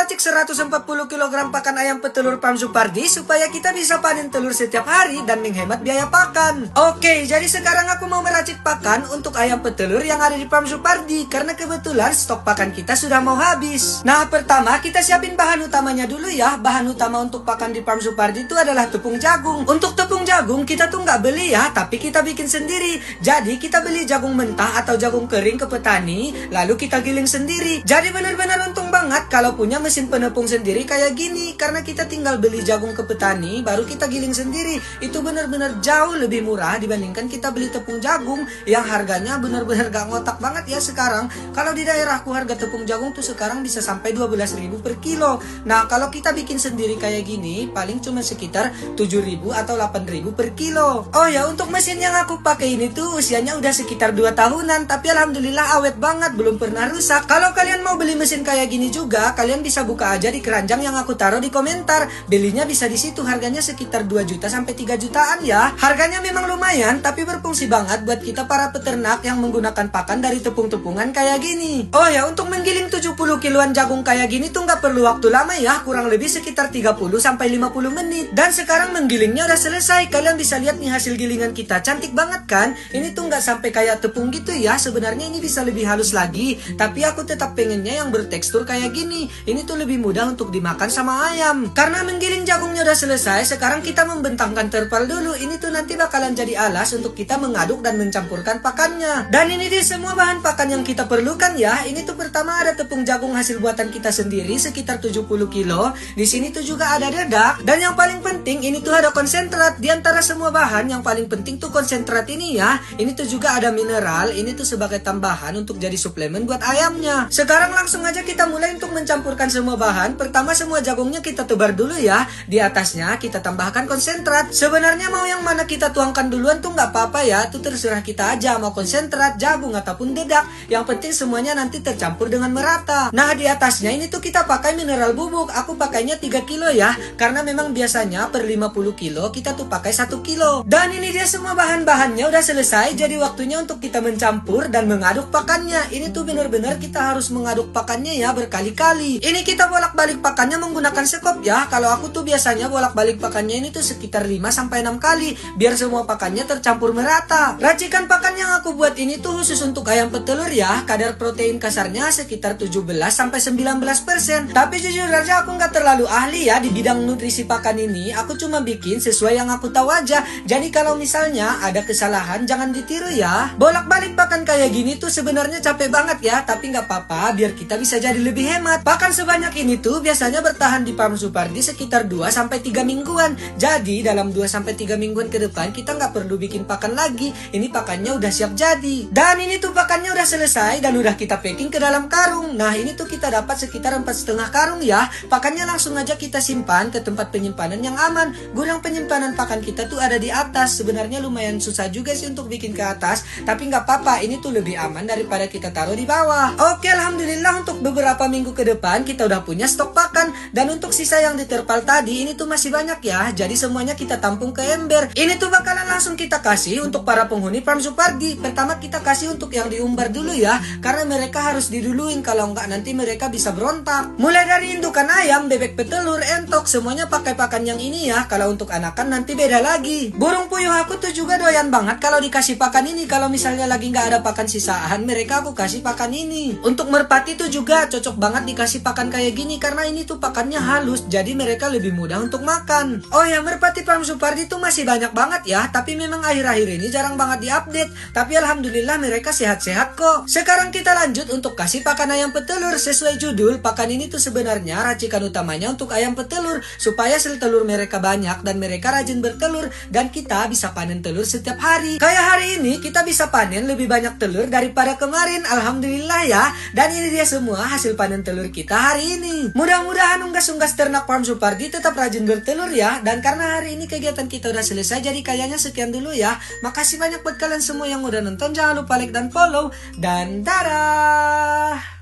meracik 140 kg pakan ayam petelur Farm Supardi supaya kita bisa panen telur setiap hari dan menghemat biaya pakan. Oke, jadi sekarang aku mau meracik pakan untuk ayam petelur yang ada di Farm Supardi karena kebetulan stok pakan kita sudah mau habis. Nah, pertama kita siapin bahan utamanya dulu ya. Bahan utama untuk pakan di Farm Supardi itu adalah tepung jagung. Untuk tepung jagung kita tuh nggak beli ya, tapi kita bikin sendiri. Jadi kita beli jagung mentah atau jagung kering ke petani, lalu kita giling sendiri. Jadi benar-benar untung banget kalau punya mesin penepung sendiri kayak gini, karena kita tinggal beli jagung ke petani baru kita giling sendiri. Itu benar-benar jauh lebih murah dibandingkan kita beli tepung jagung yang harganya benar-benar gak ngotak banget ya sekarang. Kalau di daerahku harga tepung jagung tuh sekarang bisa sampai 12.000 per kilo. Nah, kalau kita bikin sendiri kayak gini paling cuma sekitar 7.000 atau 8.000 per kilo. Oh ya, untuk mesin yang aku pakai ini tuh usianya udah sekitar 2 tahunan, tapi alhamdulillah awet banget, belum pernah rusak. Kalau kalian mau beli mesin kayak gini juga, kalian bisa buka aja di keranjang yang aku taruh di komentar. Belinya bisa di situ, harganya sekitar 2 juta sampai 3 jutaan ya. Harganya memang lumayan, tapi berfungsi banget buat kita para peternak yang menggunakan pakan dari tepung-tepungan kayak gini. Oh ya, untuk menggiling 70 kiloan jagung kayak gini tuh nggak perlu waktu lama ya, kurang lebih sekitar 30 sampai 50 menit. Dan sekarang menggilingnya udah selesai. Kalian bisa lihat nih hasil gilingan kita, cantik banget kan? Ini tuh nggak sampai kayak tepung gitu ya. Sebenarnya ini bisa lebih halus lagi, tapi aku tetap pengennya yang bertekstur kayak gini. Ini tuh lebih mudah untuk dimakan sama ayam. Karena menggiling jagungnya udah selesai, sekarang kita membentangkan terpal dulu. Ini tuh nanti bakalan jadi alas untuk kita mengaduk dan mencampurkan pakannya. Dan ini dia semua bahan pakan yang kita perlukan ya. Ini tuh pertama ada tepung jagung hasil buatan kita sendiri sekitar 70 kilo. Di sini tuh juga ada dedak. Dan yang paling penting ini tuh ada konsentrat. Di antara semua bahan yang paling penting tuh konsentrat ini ya. Ini tuh juga ada mineral. Ini tuh sebagai tambahan untuk jadi suplemen buat ayamnya. Sekarang langsung aja kita mulai untuk mencampurkan semua bahan. Pertama semua jagungnya kita tebar dulu ya. Di atasnya kita tambahkan konsentrat. Sebenarnya mau yang mana kita tuangkan duluan tuh nggak apa-apa ya. Itu terserah kita aja mau konsentrat, jagung ataupun dedak. Yang penting semuanya nanti tercampur dengan merata. Nah, di atasnya ini tuh kita pakai mineral bubuk. Aku pakainya 3 kilo ya. Karena memang biasanya per 50 kilo kita tuh pakai 1 kilo. Dan ini dia semua bahan-bahannya udah selesai. Jadi waktunya untuk kita mencampur dan mengaduk pakannya. Ini tuh benar-benar kita harus mengaduk pakannya ya berkali-kali. Ini kita bolak-balik pakannya menggunakan sekop ya. Kalau aku tuh biasanya bolak-balik pakannya ini tuh sekitar 5 sampai 6 kali biar semua pakannya tercampur merata. Racikan pakan yang aku buat ini tuh khusus untuk ayam petelur ya. Kadar protein kasarnya sekitar 17 sampai 19%. Tapi jujur aja aku nggak terlalu ahli ya di bidang nutrisi pakan ini. Aku cuma bikin sesuai yang aku tahu aja. Jadi kalau misalnya ada kesalahan jangan ditiru ya. Bolak-balik pakan kayak gini tuh sebenarnya capek banget ya, tapi nggak apa-apa biar kita bisa jadi lebih hemat. Pakan sebanyak ini tuh biasanya bertahan di Farm Supardi sekitar 2 sampai 3 mingguan. Jadi dalam 2 sampai 3 mingguan ke depan kita nggak perlu bikin pakan lagi. Ini pakannya udah siap jadi. Dan ini tuh pakannya udah selesai dan udah kita packing ke dalam karung. Nah, ini tuh kita dapat sekitar 4,5 karung ya. Pakannya langsung aja kita simpan ke tempat penyimpanan yang aman. Gudang penyimpanan pakan kita tuh ada di atas. Sebenarnya lumayan susah juga sih untuk bikin ke atas, tapi nggak apa-apa, ini tuh lebih aman daripada kita taruh di bawah. Oke, alhamdulillah untuk beberapa minggu ke depan kita udah punya stok pakan. Dan untuk sisa yang di terpal tadi ini tuh masih banyak ya. Jadi semuanya kita tampung ke ember. Ini tuh bakalan langsung kita kasih untuk para penghuni Farm Supardi. Pertama kita kasih untuk yang diumbar dulu ya, karena mereka harus diduluin, kalau nggak nanti mereka bisa berontak. Mulai dari indukan ayam, bebek petelur, entok, semuanya pakai pakan yang ini ya. Kalau untuk anakan nanti beda lagi. Burung puyuh aku tuh juga doyan banget kalau dikasih pakan ini. Kalau misalnya lagi nggak ada pakan sisaan, mereka aku kasih pakan ini. Untuk merpati tuh juga cocok banget dikasih pakan kayak gini, karena ini tuh pakannya halus, jadi mereka lebih mudah untuk makan. Oh ya, merpati Farm Supardi tuh masih banyak banget ya, tapi memang akhir-akhir ini jarang banget diupdate. Tapi alhamdulillah mereka sehat-sehat kok. Sekarang kita lanjut untuk kasih pakan ayam petelur. Sesuai judul, pakan ini tuh sebenarnya racikan utamanya untuk ayam petelur, supaya sel telur mereka banyak dan mereka rajin bertelur, dan kita bisa panen telur setiap hari. Kayak hari ini kita bisa panen lebih banyak telur daripada kemarin, alhamdulillah ya. Dan ini dia semua hasil panen telur kita hari ini. Mudah-mudahan unggas-unggas ternak Farm Supardi tetap rajin bertelur ya. Dan karena hari ini kegiatan kita udah selesai, jadi kayaknya sekian dulu ya. Makasih banyak buat kalian semua yang udah nonton. Jangan lupa like dan follow, dan dadah.